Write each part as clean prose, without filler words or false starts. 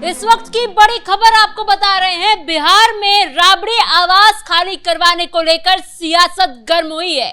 इस वक्त की बड़ी खबर आपको बता रहे हैं। बिहार में राबड़ी आवास खाली करवाने को लेकर सियासत गर्म हुई है।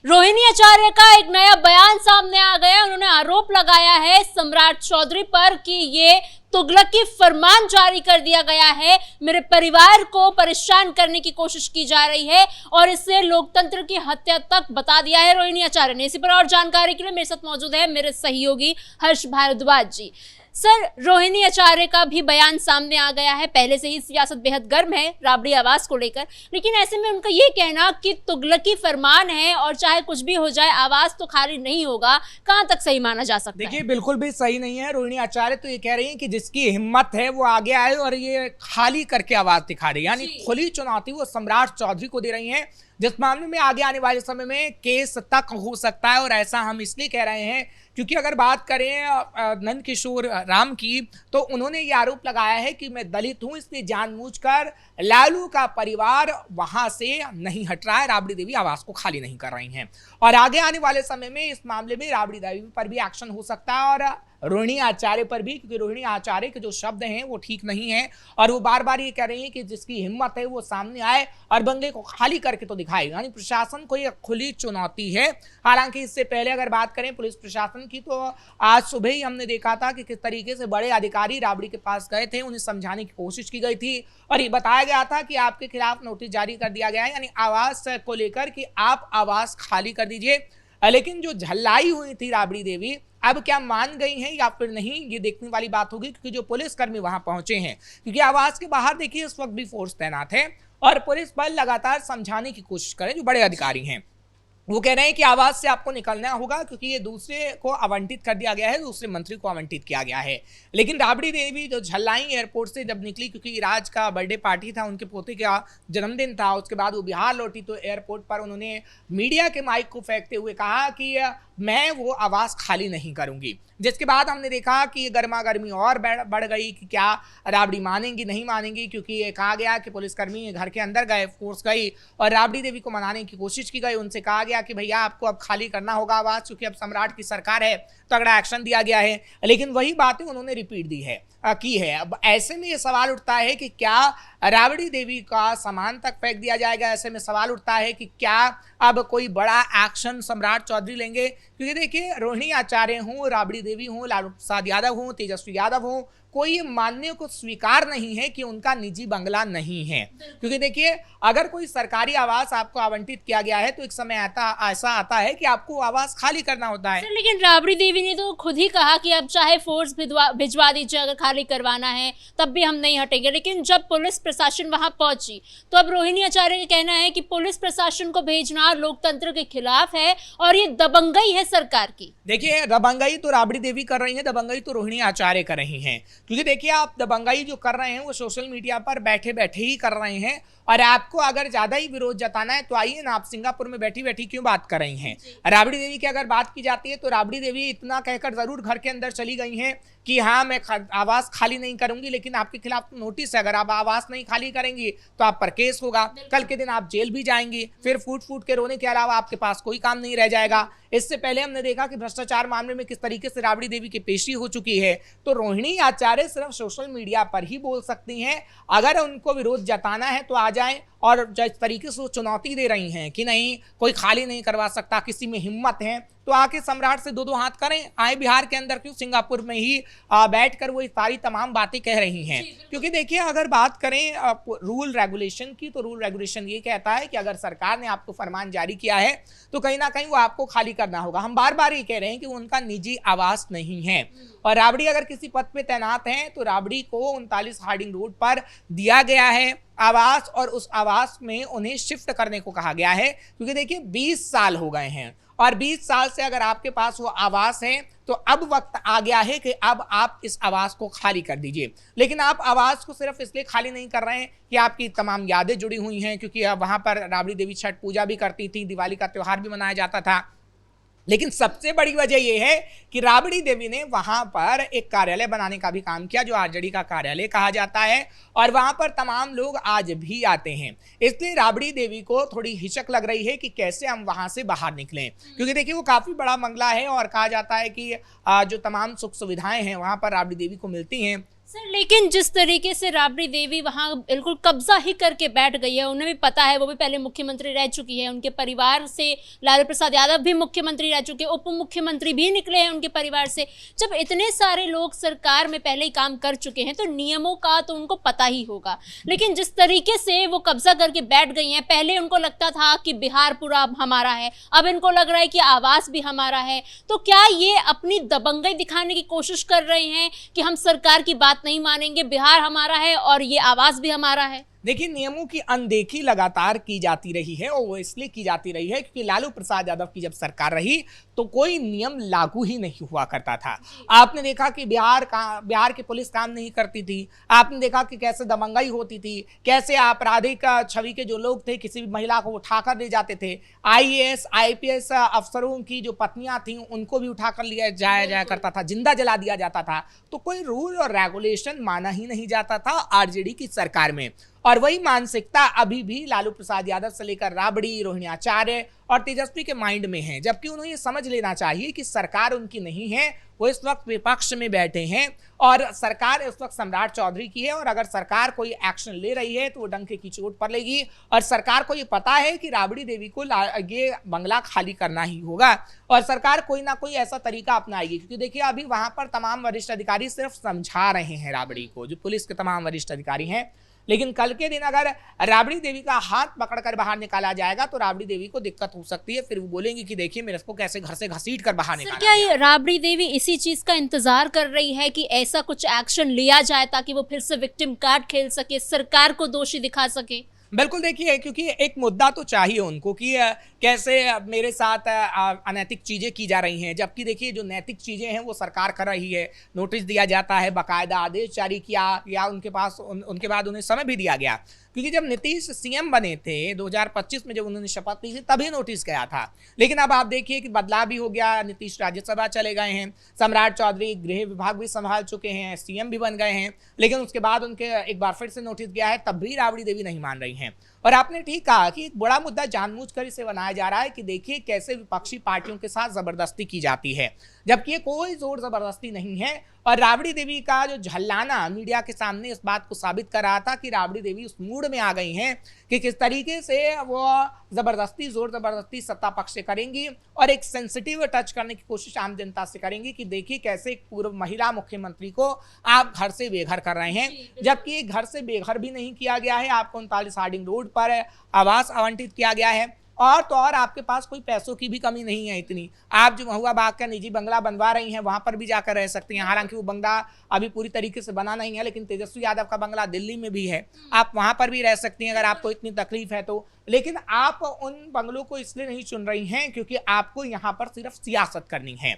रोहिणी आचार्य का एक नया बयान सामने आ गया। उन्होंने आरोप लगाया है सम्राट चौधरी पर कि ये तुगलकी फरमान जारी कर दिया गया है, मेरे परिवार को परेशान करने की कोशिश की जा रही है और इससे लोकतंत्र की हत्या तक बता दिया है रोहिणी आचार्य ने। इसी पर और जानकारी के लिए मेरे साथ मौजूद है मेरे सहयोगी हर्ष भारद्वाज जी। सर, रोहिणी आचार्य का भी बयान सामने आ गया है। पहले से ही सियासत बेहद गर्म है राबड़ी आवास को लेकर, लेकिन ऐसे में उनका ये कहना कि तुगलकी फरमान है और चाहे कुछ भी हो जाए आवास तो खाली नहीं होगा, कहां तक सही माना जा सकता है? देखिए, बिल्कुल भी सही नहीं है। रोहिणी आचार्य तो ये कह रही है कि जिसकी हिम्मत है वो आगे आए और ये खाली करके आवाज दिखा रही है, यानी खुली चुनौती वो सम्राट चौधरी को दे रही है, जिस मामले में आगे आने वाले समय में केस तक हो सकता है। और ऐसा हम इसलिए कह रहे हैं क्योंकि अगर बात करें नंद किशोर राम की, तो उन्होंने ये आरोप लगाया है कि मैं दलित हूं, इसलिए जानबूझकर लालू का परिवार वहां से नहीं हट रहा है, राबड़ी देवी आवास को खाली नहीं कर रही हैं। और आगे आने वाले समय में इस मामले में राबड़ी देवी पर भी एक्शन हो सकता है और रोहिणी आचार्य पर भी, क्योंकि रोहिणी आचार्य के जो शब्द हैं वो ठीक नहीं है और वो बार बार ये कह रही हैं कि जिसकी हिम्मत है वो सामने आए और बंगले को खाली करके तो दिखाए। यानी प्रशासन को ये खुली चुनौती है। हालांकि इससे पहले अगर बात करें पुलिस प्रशासन की, तो आज सुबह ही हमने देखा था कि किस तरीके से बड़े अधिकारी राबड़ी के पास गए थे, उन्हें समझाने की कोशिश की गई थी और ये बताया गया था कि आपके खिलाफ नोटिस जारी कर दिया गया है, यानी आवास को लेकर कि आप आवास खाली कर दीजिए। लेकिन जो झल्लाई हुई थी राबड़ी देवी, अब क्या मान गई हैं या फिर नहीं, ये देखने वाली बात होगी, क्योंकि जो पुलिसकर्मी वहां पहुंचे हैं, क्योंकि आवास के बाहर देखिए इस वक्त भी फोर्स तैनात है और पुलिस बल लगातार समझाने की कोशिश करे। जो बड़े अधिकारी हैं वो कह रहे हैं कि आवास से आपको निकलना होगा क्योंकि ये दूसरे को आवंटित कर दिया गया है, दूसरे मंत्री को आवंटित किया गया है। लेकिन राबड़ी देवी जो झल्लाई एयरपोर्ट से जब निकली, क्योंकि राज का बर्थडे पार्टी था, उनके पोते का जन्मदिन था, उसके बाद वो बिहार लौटी, तो एयरपोर्ट पर उन्होंने मीडिया के माइक को फेंकते हुए कहा कि मैं वो आवास खाली नहीं करूंगी। जिसके बाद हमने देखा कि गर्मा गर्मी और बढ़ गई कि क्या राबड़ी मानेंगी नहीं मानेंगी, क्योंकि ये कहा गया कि पुलिसकर्मी घर के अंदर गए, फोर्स गई और राबड़ी देवी को मनाने की कोशिश की गई। उनसे कहा गया कि भैया आपको अब खाली करना होगा आवास, क्योंकि अब सम्राट की सरकार है, तगड़ा एक्शन दिया गया है। लेकिन वही बातें उन्होंने रिपीट की है। अब ऐसे में ये सवाल उठता है कि क्या राबड़ी देवी का सामान तक फेंक दिया जाएगा? ऐसे में सवाल उठता है कि क्या अब कोई बड़ा एक्शन सम्राट चौधरी लेंगे? क्योंकि देखिए, रोहिणी आचार्य हूँ, राबड़ी देवी हूँ, लालू प्रसाद यादव हूँ, तेजस्वी यादव हूँ, कोई ये मानने को स्वीकार नहीं है कि उनका निजी बंगला नहीं है। क्योंकि देखिए, अगर कोई सरकारी आवास आपको आवंटित किया गया है तो एक समय ऐसा आता है कि आपको आवास खाली करना होता है। लेकिन राबड़ी देवी ने तो खुद ही कहा कि अब चाहे फोर्स भिजवा दीजिए, अगर खाली करवाना है तब भी हम नहीं हटेंगे। लेकिन जब पुलिस प्रशासन वहां पहुंची तो अब रोहिणी आचार्य का कहना है कि पुलिस प्रशासन को भेजना लोकतंत्र के खिलाफ है और ये दबंगई है सरकार की। देखिए, दबंगई तो राबड़ी देवी कर रही है, दबंगई तो रोहिणी आचार्य कर रही हैं। क्योंकि देखिए, आप दबंगई जो कर रहे हैं वो सोशल मीडिया पर बैठे बैठे ही कर रहे हैं और आपको अगर ज्यादा ही विरोध जताना है तो आइए ना, आप सिंगापुर में बैठी बैठी क्यों बात कर रही हैं? राबड़ी देवी की अगर बात की जाती है तो राबड़ी देवी इतना कहकर जरूर घर के अंदर चली गई हैं कि हाँ मैं आवास खाली नहीं करूंगी, लेकिन आपके खिलाफ नोटिस है, अगर आप आवास नहीं खाली करेंगी तो आप पर केस होगा, कल के दिन आप जेल भी जाएंगी, फिर फूट फूट के रोने के अलावा आपके पास कोई काम नहीं रह जाएगा। इससे पहले हमने देखा कि भ्रष्टाचार मामले में किस तरीके से राबड़ी देवी की पेशी हो चुकी है। तो रोहिणी आचार्य सिर्फ सोशल मीडिया पर ही बोल सकती हैं। अगर उनको विरोध जताना है तो आ जाएं, और जिस तरीके से वो चुनौती दे रही हैं कि नहीं कोई खाली नहीं करवा सकता, किसी में हिम्मत है तो आके सम्राट से दो हाथ करें, आए बिहार के अंदर, क्यों सिंगापुर में ही बैठकर वो सारी तमाम बातें कह रही हैं। क्योंकि देखिए, अगर बात करें रूल रेगुलेशन की, तो रूल रेगुलेशन ये कहता है कि अगर सरकार ने आपको फरमान जारी किया है तो कहीं ना कहीं वो आपको खाली करना होगा। हम बार बार ये कह रहे हैं कि उनका निजी आवास नहीं है और राबड़ी अगर किसी पद पे तैनात हैं तो राबड़ी को 39 हार्डिंग रोड पर दिया गया है आवास और उस आवास में उन्हें शिफ्ट करने को कहा गया है। क्योंकि देखिए, 20 साल हो गए हैं और 20 साल से अगर आपके पास वो आवास है तो अब वक्त आ गया है कि अब आप इस आवास को खाली कर दीजिए। लेकिन आप आवास को सिर्फ इसलिए खाली नहीं कर रहे हैं कि आपकी तमाम यादें जुड़ी हुई हैं, क्योंकि वहां पर राबड़ी देवी छठ पूजा भी करती थी, दिवाली का त्योहार भी मनाया जाता था। लेकिन सबसे बड़ी वजह यह है कि राबड़ी देवी ने वहां पर एक कार्यालय बनाने का भी काम किया, जो आरजेडी का कार्यालय कहा जाता है, और वहां पर तमाम लोग आज भी आते हैं। इसलिए राबड़ी देवी को थोड़ी हिचक लग रही है कि कैसे हम वहां से बाहर निकलें, क्योंकि देखिए वो काफी बड़ा बंगला है और कहा जाता है कि जो तमाम सुख सुविधाएं हैं वहां पर राबड़ी देवी को मिलती हैं। सर लेकिन जिस तरीके से राबड़ी देवी वहां बिल्कुल कब्जा ही करके बैठ गई है, उन्हें भी पता है, वो भी पहले मुख्यमंत्री रह चुकी है, उनके परिवार से लालू प्रसाद यादव भी मुख्यमंत्री रह चुके, उप मुख्यमंत्री भी निकले हैं उनके परिवार से। जब इतने सारे लोग सरकार में पहले ही काम कर चुके हैं तो नियमों का तो उनको पता ही होगा। लेकिन जिस तरीके से वो कब्जा करके बैठ गई हैं, पहले उनको लगता था कि बिहार पूरा अब हमारा है, अब इनको लग रहा है कि आवास भी हमारा है, तो क्या ये अपनी दबंगई दिखाने की कोशिश कर रहे हैं कि हम सरकार की बात नहीं मानेंगे, बिहार हमारा है और ये आवाज भी हमारा है? देखिए, नियमों की अनदेखी लगातार की जाती रही है और वो इसलिए की जाती रही है क्योंकि लालू प्रसाद यादव की जब सरकार रही तो कोई नियम लागू ही नहीं हुआ करता था। आपने देखा कि बिहार की पुलिस काम नहीं करती थी, आपने देखा कि कैसे दबंगई होती थी, कैसे आपराधिक छवि के जो लोग थे किसी भी महिला को उठाकर ले जाते थे, IAS IPS अफसरों की जो पत्नियां थीं उनको भी उठाकर लिया जाया करता था, जिंदा जला दिया जाता था। तो कोई रूल और रेगुलेशन माना ही नहीं जाता था आरजेडी की सरकार में। और वही मानसिकता अभी भी लालू प्रसाद यादव से लेकर राबड़ी, रोहिणी आचार्य और तेजस्वी के माइंड में है, जबकि उन्हें ये समझ लेना चाहिए कि सरकार उनकी नहीं है, वो इस वक्त विपक्ष में बैठे हैं और सरकार इस वक्त सम्राट चौधरी की है। और अगर सरकार कोई एक्शन ले रही है तो वो डंके की चोट पर लेगी। और सरकार को ये पता है कि राबड़ी देवी को ये बंगला खाली करना ही होगा और सरकार कोई ना कोई ऐसा तरीका अपनाएगी, क्योंकि देखिए अभी वहां पर तमाम वरिष्ठ अधिकारी सिर्फ समझा रहे हैं राबड़ी को, जो पुलिस के तमाम वरिष्ठ अधिकारी हैं। लेकिन कल के दिन अगर राबड़ी देवी का हाथ पकड़कर बाहर निकाला जाएगा तो राबड़ी देवी को दिक्कत हो सकती है। फिर वो बोलेंगी कि देखिए मेरे को कैसे घर से घसीट कर बाहर निकाला। क्या ये राबड़ी देवी इसी चीज का इंतजार कर रही है कि ऐसा कुछ एक्शन लिया जाए ताकि वो फिर से विक्टिम कार्ड खेल सके, सरकार को दोषी दिखा सके? बिल्कुल, देखिए क्योंकि एक मुद्दा तो चाहिए उनको कि कैसे मेरे साथ अनैतिक चीजें की जा रही हैं, जबकि देखिए जो नैतिक चीजें हैं वो सरकार कर रही है। नोटिस दिया जाता है, बाकायदा आदेश जारी किया या उनके उनके बाद उन्हें समय भी दिया गया, क्योंकि जब नीतीश सीएम बने थे 2025 में जब उन्होंने शपथ ली थी तभी नोटिस गया था। लेकिन अब आप देखिए कि बदलाव भी हो गया, नीतीश राज्यसभा चले गए हैं, सम्राट चौधरी गृह विभाग भी संभाल चुके हैं, सीएम भी बन गए हैं, लेकिन उसके बाद उनके एक बार फिर से नोटिस गया है, तब भी राबड़ी देवी नहीं मान रही हैं। और आपने ठीक कहा कि एक बड़ा मुद्दा जानबूझकर इसे बनाया जा रहा है कि देखिए कैसे विपक्षी पार्टियों के साथ जबरदस्ती की जाती है, जबकि ये कोई जोर जबरदस्ती नहीं है। और राबड़ी देवी का जो झल्लाना मीडिया के सामने इस बात को साबित कर रहा था कि राबड़ी देवी उस मूड में आ गई हैं कि किस तरीके से वो जोर जबरदस्ती सत्ता पक्ष से करेंगी और एक सेंसिटिव टच करने की कोशिश आम जनता से करेंगी कि देखिए कैसे एक पूर्व महिला मुख्यमंत्री को आप घर से बेघर कर रहे हैं, जबकि घर से बेघर भी नहीं किया गया है, आपको 39 हार्डिंग रोड पर आवास आवंटित किया गया है। और तो और आपके पास कोई पैसों की भी कमी नहीं है इतनी, आप जो महुआ बाग का निजी बंगला बनवा रही हैं वहां पर भी जाकर रह सकती हैं। हालांकि वो बंगला अभी पूरी तरीके से बना नहीं है, लेकिन तेजस्वी यादव का बंगला दिल्ली में भी है, आप वहां पर भी रह सकती हैं अगर आपको इतनी तकलीफ है तो। लेकिन आप उन बंगलों को इसलिए नहीं चुन रही हैं क्योंकि आपको यहाँ पर सिर्फ सियासत करनी है।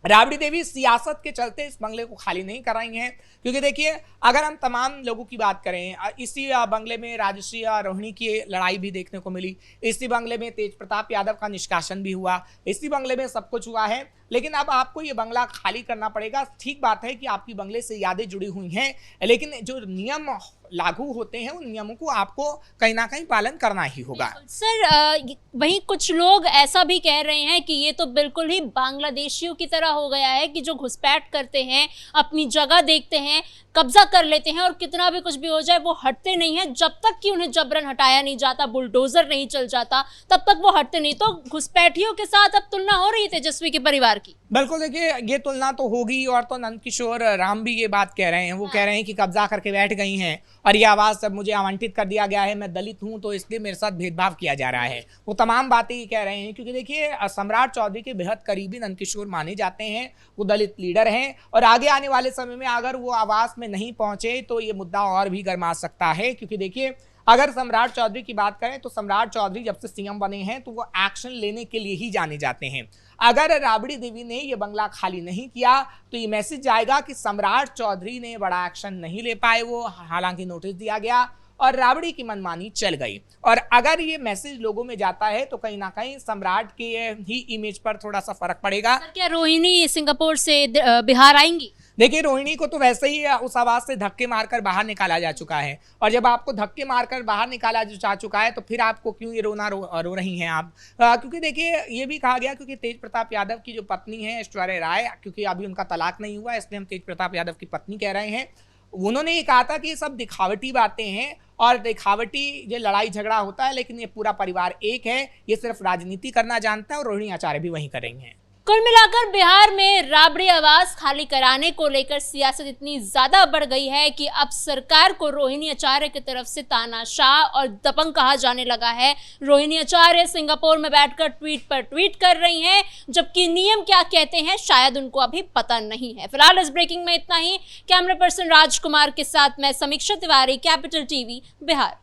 राबड़ी देवी सियासत के चलते इस बंगले को खाली नहीं कर रही हैं, क्योंकि देखिए अगर हम तमाम लोगों की बात करें, इसी बंगले में राजश्री रोहिणी की लड़ाई भी देखने को मिली, इसी बंगले में तेज प्रताप यादव का निष्कासन भी हुआ, इसी बंगले में सब कुछ हुआ है। लेकिन अब आपको ये बंगला खाली करना पड़ेगा। ठीक बात है कि आपकी बंगले से यादें जुड़ी हुई हैं, लेकिन जो नियम लागू होते हैं उन नियमों को आपको कहीं ना कहीं पालन करना ही होगा। सर वहीं कुछ लोग ऐसा भी कह रहे हैं कि ये तो बिल्कुल ही बांग्लादेशियों की तरह हो गया है कि जो घुसपैठ करते हैं, अपनी जगह देखते हैं, कब्जा कर लेते हैं और कितना भी कुछ भी हो जाए वो हटते नहीं है। जब तक कि उन्हें जबरन हटाया नहीं जाता, बुलडोजर नहीं चल जाता, तब तक वो हटते नहीं। तो घुसपैठियों के साथ अब तुलना हो रही है तेजस्वी के परिवार की। बिल्कुल, देखिए ये तुलना तो होगी। और तो नंदकिशोर राम भी ये बात कह रहे हैं, वो कह रहे हैं कि कब्जा करके बैठ गई हैं और ये आवाज सब मुझे आवंटित कर दिया गया है, मैं दलित हूं तो इसलिए मेरे साथ भेदभाव किया जा रहा है। वो तमाम बातें ही कह रहे हैं क्योंकि देखिए सम्राट चौधरी के बेहद करीबी नंदकिशोर माने जाते हैं, वो दलित लीडर हैं और आगे आने वाले समय में अगर वो आवास में नहीं पहुंचे तो ये मुद्दा और भी गर्मा सकता है। क्योंकि देखिए अगर सम्राट चौधरी की बात करें तो सम्राट चौधरी जब से सीएम बने हैं तो वो एक्शन लेने के लिए ही जाने जाते हैं। अगर राबड़ी देवी ने ये बंगला खाली नहीं किया तो ये मैसेज जाएगा कि सम्राट चौधरी ने बड़ा एक्शन नहीं ले पाए, वो हालांकि नोटिस दिया गया और राबड़ी की मनमानी चल गई। और अगर ये मैसेज लोगों में जाता है तो कहीं ना कहीं सम्राट के ही इमेज पर थोड़ा सा फर्क पड़ेगा। क्या रोहिणी सिंगापुर से बिहार आएंगी? देखिए रोहिणी को तो वैसे ही उस आवाज से धक्के मारकर बाहर निकाला जा चुका है, और जब आपको धक्के मारकर बाहर निकाला जा चुका है तो फिर आपको क्यों ये रोना रो रही हैं आप? क्योंकि देखिए ये भी कहा गया, क्योंकि तेज प्रताप यादव की जो पत्नी है ऐश्वर्या राय, क्योंकि अभी उनका तलाक नहीं हुआ इसलिए हम तेज प्रताप यादव की पत्नी कह रहे हैं, उन्होंने ये कहा था कि ये सब दिखावटी बातें हैं और दिखावटी ये लड़ाई झगड़ा होता है, लेकिन ये पूरा परिवार एक है, ये सिर्फ राजनीति करना जानता है, और रोहिणी आचार्य भी वही करेंगे। कुल मिलाकर बिहार में राबड़ी आवास खाली कराने को लेकर सियासत इतनी ज्यादा बढ़ गई है कि अब सरकार को रोहिणी आचार्य की तरफ से तानाशाह और दबंग कहा जाने लगा है। रोहिणी आचार्य सिंगापुर में बैठकर ट्वीट पर ट्वीट कर रही हैं, जबकि नियम क्या कहते हैं शायद उनको अभी पता नहीं है। फिलहाल इस ब्रेकिंग में इतना ही। कैमरा पर्सन राजकुमार के साथ मैं समीक्षा तिवारी, कैपिटल टीवी, बिहार।